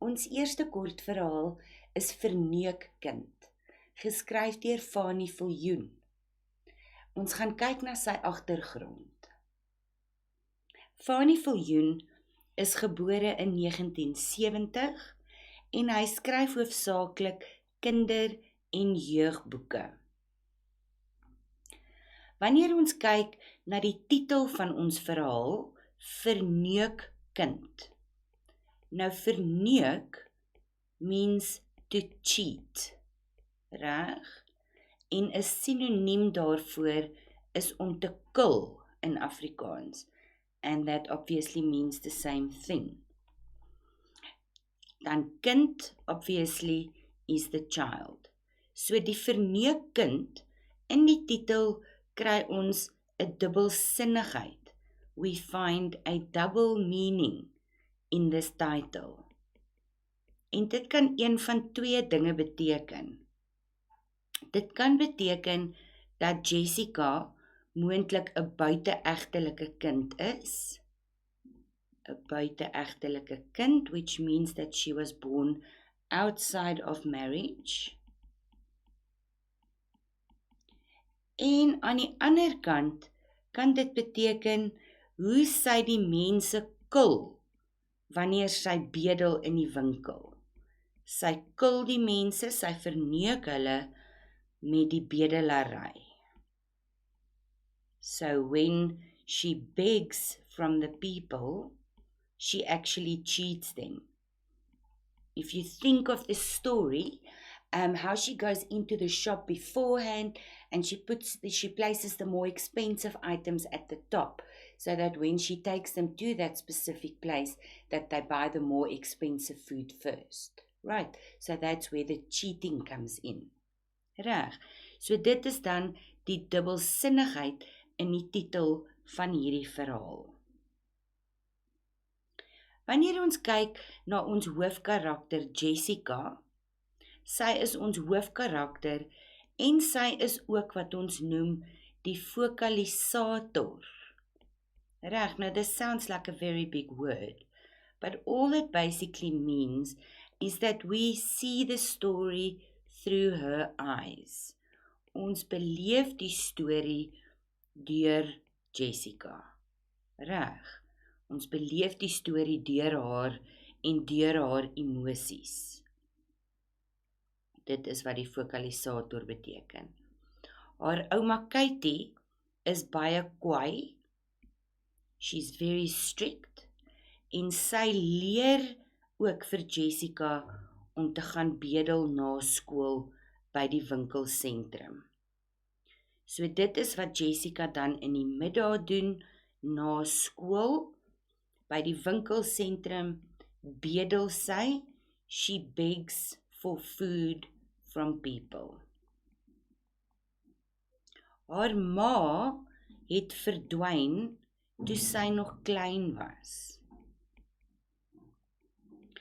Ons eerste kortverhaal is Verneukkind, geskryf deur Fanie Viljoen. Ons gaan kyk na sy agtergrond. Fanie Viljoen is gebore in 1970 en hy skryf hoofsaaklik kinder- en jeugboeke. Wanneer ons kyk na die titel van ons verhaal, Verneukkind. Nou verneuk means to cheat, reg? En 'n sinoniem daarvoor is om te kill in Afrikaans. And that obviously means the same thing. Dan kind, obviously, is the child. So die verneukkind, in die titel kry ons 'n dubbelsinnigheid. We find a double meaning in this title. En dit kan een van twee dinge beteken. Dit kan beteken dat Jessica moontlik 'n buiteegtelike kind is. 'n Buiteegtelike kind, which means that she was born outside of marriage. En aan die ander kant kan dit beteken hoe sy die mense kil wanneer sy bedel in die winkel. Sy kil die mense, sy verneuk hulle met die bedelary. So when she begs from the people, she actually cheats them. If you think of the story, how she goes into the shop beforehand and she places the more expensive items at the top, so that when she takes them to that specific place, that they buy the more expensive food first. Right, so that's where the cheating comes in. Reg, so dit is dan die dubbelsinnigheid in die titel van hierdie verhaal. Wanneer ons kyk na ons hoofkarakter Jessica, sy is ons hoofkarakter en sy is ook wat ons noem die fokalisator. Reg, now this sounds like a very big word, but all it basically means is that we see the story through her eyes. Ons beleef die storie deur Jessica. Reg, ons beleef die storie deur haar en deur haar emosies. Dit is wat die fokalisator beteken. Haar ouma Katie is baie kwaai. She's very strict en sy leer ook vir Jessica om te gaan bedel na skool by die winkelsentrum. So dit is wat Jessica dan in die middag doen na skool. By die winkelsentrum bedel sy. She begs for food from people. Haar ma het verdwyn toe sy nog klein was.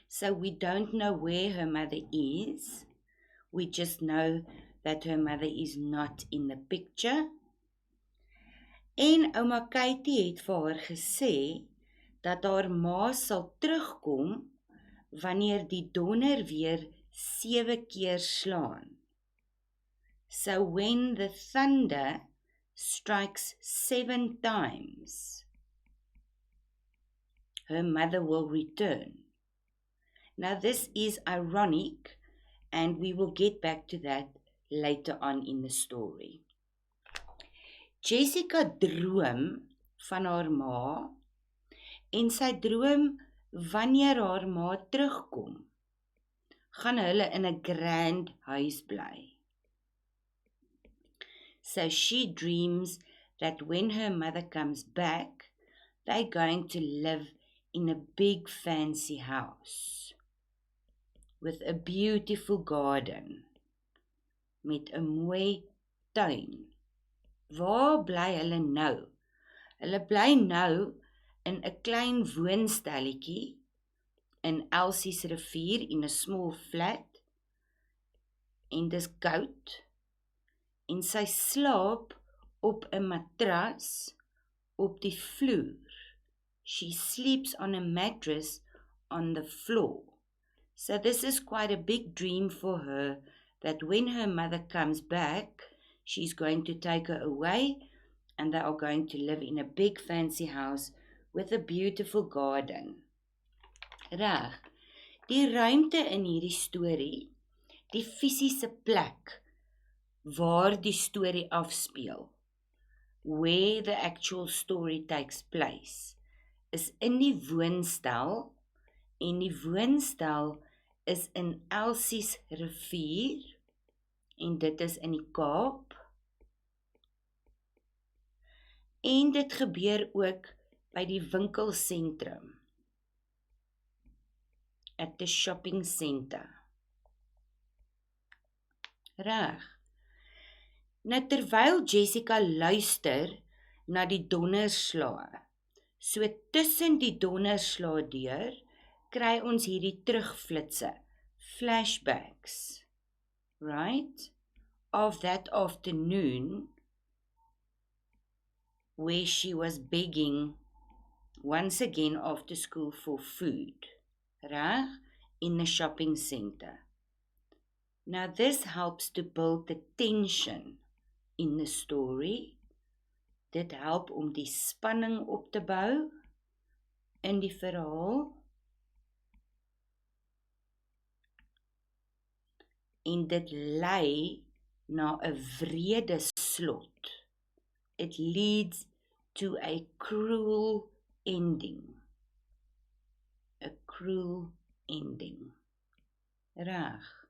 So we don't know where her mother is. We just know that her mother is not in the picture. En ouma Katie het vir haar gesê dat haar ma sal terugkom wanneer die donder weer 7 keer slaan. So when the thunder strikes 7 times, her mother will return. Now this is ironic, and we will get back to that later on in the story. Jessica droom van haar ma, en sy droom wanneer haar ma terugkom, gaan hulle in 'n grand huis bly. So she dreams that when her mother comes back, they're going to live in a big fancy house with a beautiful garden, met 'n mooi tuin. Waar bly hulle nou? Hulle bly nou in 'n klein woonstelletjie in Elsie's rivier in 'n small flat, en dis koud, en sy slaap op 'n matras op die vloer. She sleeps on a mattress on the floor. So this is quite a big dream for her, that when her mother comes back, she's going to take her away and they are going to live in a big fancy house with a beautiful garden. Reg, die ruimte in hierdie storie, die fisiese plek waar die storie afspeel, where the actual story takes place, is in die woonstel, en die woonstel is in Elsie's rivier, en dit is in die Kaap, en dit gebeur ook by die winkelsentrum, at the shopping center. Reg. Nou terwyl Jessica luister na die donderslae, so tussen die donderslae deur, kry ons hierdie terugflitse, flashbacks, right, of that afternoon, where she was begging once again after school for food, reg, in the shopping center. Now this helps to build the tension in the story. Dit help om die spanning op te bou in die verhaal. En dit lei na 'n wrede slot. It leads to a cruel ending. A cruel ending. Reg.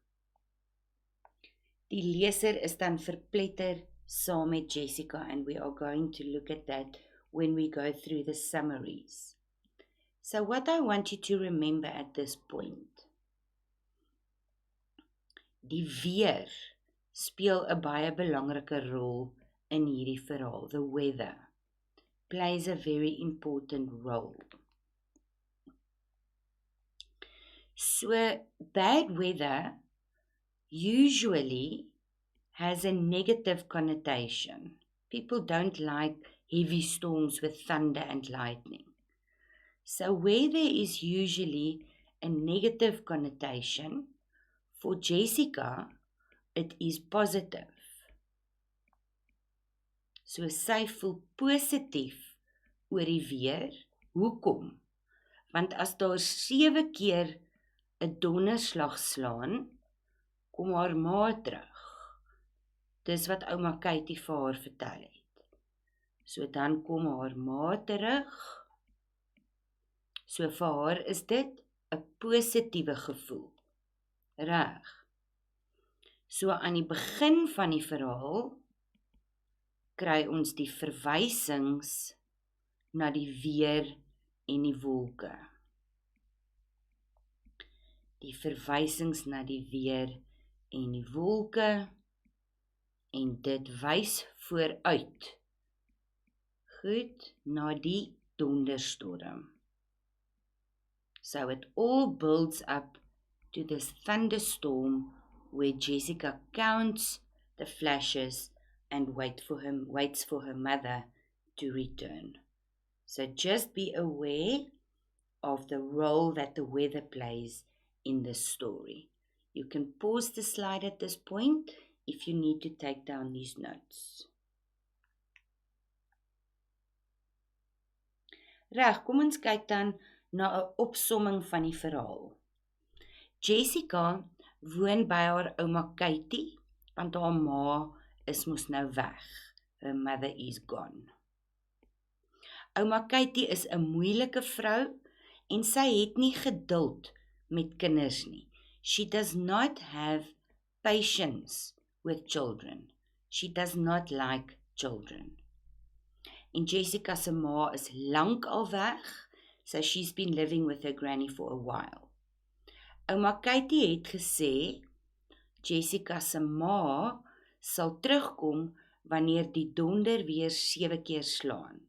Die leser is dan verpletter saam met Jessica, and we are going to look at that when we go through the summaries. So what I want you to remember at this point, die weer speel 'n baie belangrike rol in hierdie verhaal. The weather plays a very important role. So bad weather usually has a negative connotation. People don't like heavy storms with thunder and lightning. So where there is usually a negative connotation, for Jessica, it is positive. So sy voel positief oor die weer. Hoekom? Want as daar 7 keer 'n donderslag slaan, kom haar ma terug. Dis wat ouma Katie vir haar vertel het. So dan kom haar ma terug. So vir haar is dit 'n positiewe gevoel. Reg. So aan die begin van die verhaal kry ons die verwysings na die weer en die wolke. Die verwysings na die weer en die wolke, en dit wys vooruit, goed, na die donderstorm. So it all builds up to this thunderstorm where Jessica counts the flashes and waits for her mother to return. So just be aware of the role that the weather plays in this story. You can pause the slide at this point if you need to take down these notes. Reg, kom ons kyk dan na 'n opsomming van die verhaal. Jessica woon by haar ouma Katie, want haar ma is mos nou weg. Her mother is gone. Ouma Katie is 'n moeilike vrou en sy het nie geduld met kinders nie. She does not have patience with children. She does not like children. En Jessica se ma is lank al weg, so she's been living with her granny for a while. Ouma Katie het gesê, Jessica se ma sal terugkom wanneer die donder weer 7 keer slaan.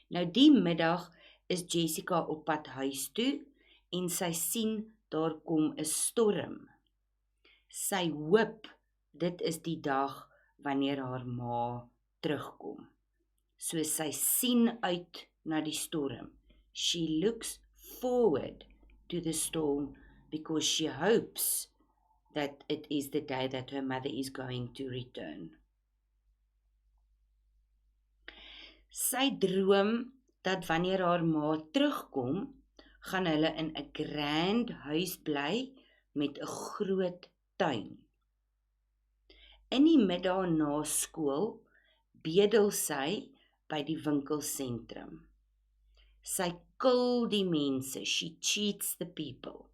Nou die middag is Jessica op pad huis toe en sy sien daar kom 'n storm. Sy hoop dit is die dag wanneer haar ma terugkom. So sy sien uit na die storm. She looks forward to the storm because she hopes that it is the day that her mother is going to return. Sy droom dat wanneer haar ma terugkom, gaan hulle in 'n grand huis bly met 'n groot tuin. In die middag na skool bedel sy by die winkelsentrum. Sy kil die mense, she cheats the people.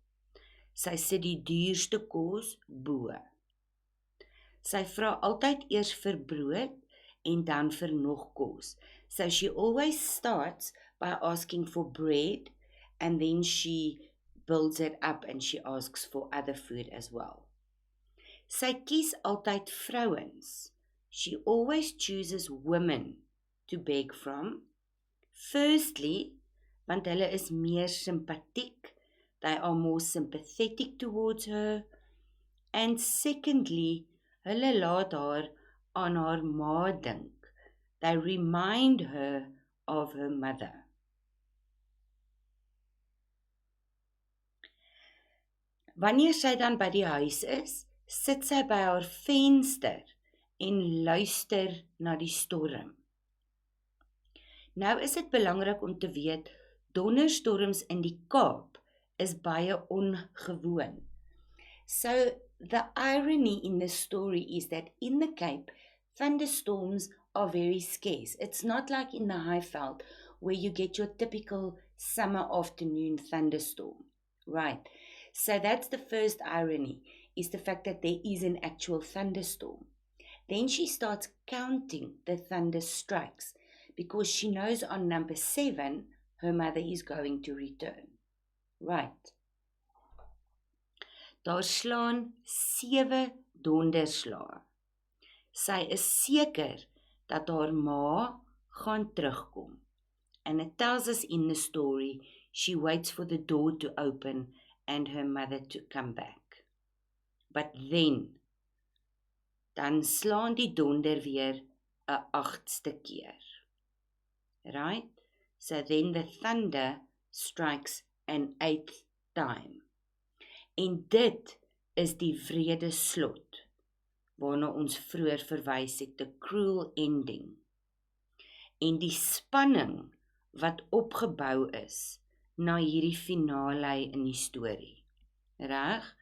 Sy sit die duurste kos bo. Sy vra altyd eers vir brood en dan vir nog kos. So she always starts by asking for bread and then she builds it up and she asks for other food as well. Sy kies altyd vrouens. She always chooses women to beg from. Firstly, want hulle is meer sympathiek, they are more sympathetic towards her. And secondly, hulle laat haar aan haar ma dink. They remind her of her mother. Wanneer sy dan by die huis is, sit sy by haar venster en luister na die storm. Nou is dit belangrik om te weet, donderstorms in die Kaap is baie ongewoon. So the irony in the story is that in the Cape, thunderstorms are very scarce. It's not like in the Highveld where you get your typical summer afternoon thunderstorm, right? So that's the first irony, is the fact that there is an actual thunderstorm. Then she starts counting the thunder strikes because she knows on number 7 her mother is going to return. Right. Daar slaan 7 donderslae. Sy is seker dat haar ma gaan terugkom. And it tells us in the story, she waits for the door to open and her mother to come back. But dan slaan die donder weer 'n 8ste keer. Right? So then the thunder strikes an 8th time. En dit is die wrede slot, waarna ons vroeër verwys het, the cruel ending. En die spanning wat opgebou is na hierdie finale in die storie. Reg?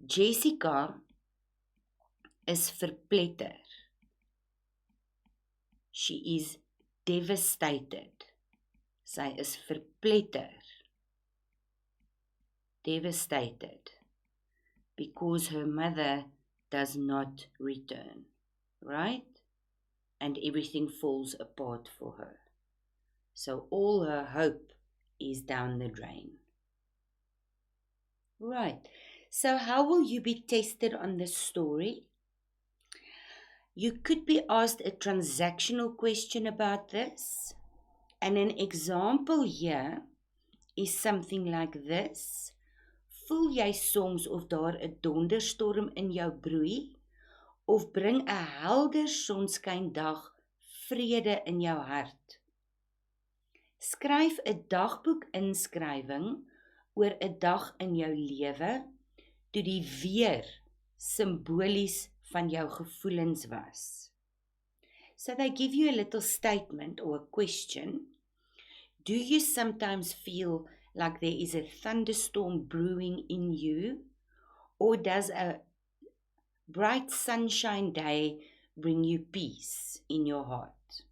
Jessica is verpletter. She is devastated. Sy is verpletter. Devastated. Because her mother does not return. Right? And everything falls apart for her. So all her hope is down the drain. Right. So how will you be tested on this story? You could be asked a transactional question about this. And an example here is something like this. Voel jy soms of daar 'n donderstorm in jou broei? Of bring 'n helder sonskyndag vrede in jou hart? Skryf 'n dagboek-inskrywing oor 'n dag in jou lewe toe die weer simbolies van jou gevoelens was. So they give you a little statement or a question. Do you sometimes feel like there is a thunderstorm brewing in you? Or does a bright sunshine day bring you peace in your heart?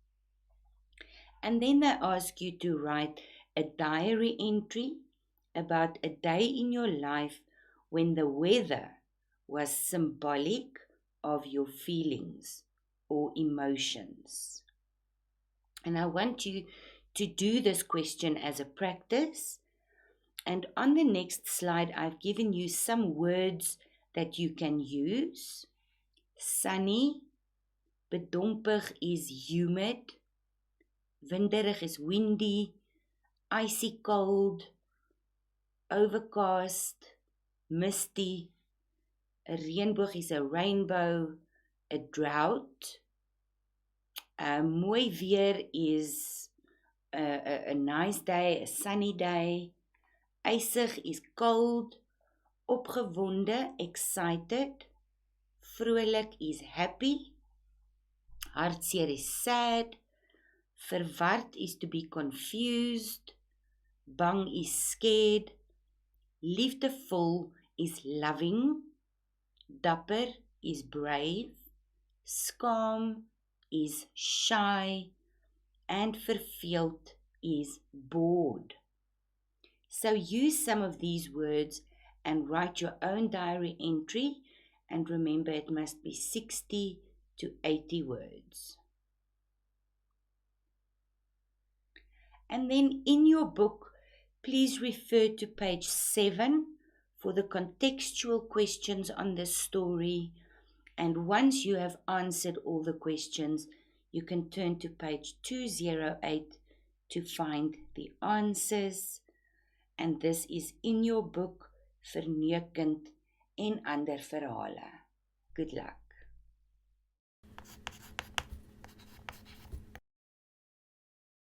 And then they ask you to write a diary entry about a day in your life when the weather was symbolic of your feelings or emotions. And I want you to do this question as a practice. And on the next slide, I've given you some words that you can use. Sunny, bedompig is humid, winderig is windy, icy cold, overcast, misty, a reënboog is a rainbow, a drought, mooi weer is a nice day, a sunny day, ysig is cold, Opgewonde, excited. Vrolik is happy. Hartseer is sad. Verward is to be confused. Bang is scared. Liefdevol is loving. Dapper is brave. Skaam is shy. And verveeld is bored. So use some of these words and write your own diary entry, and remember it must be 60 to 80 words. And then in your book, please refer to page 7 for the contextual questions on this story. And once you have answered all the questions, you can turn to page 208 to find the answers. And this is in your book Verneukend en ander verhale. Good luck.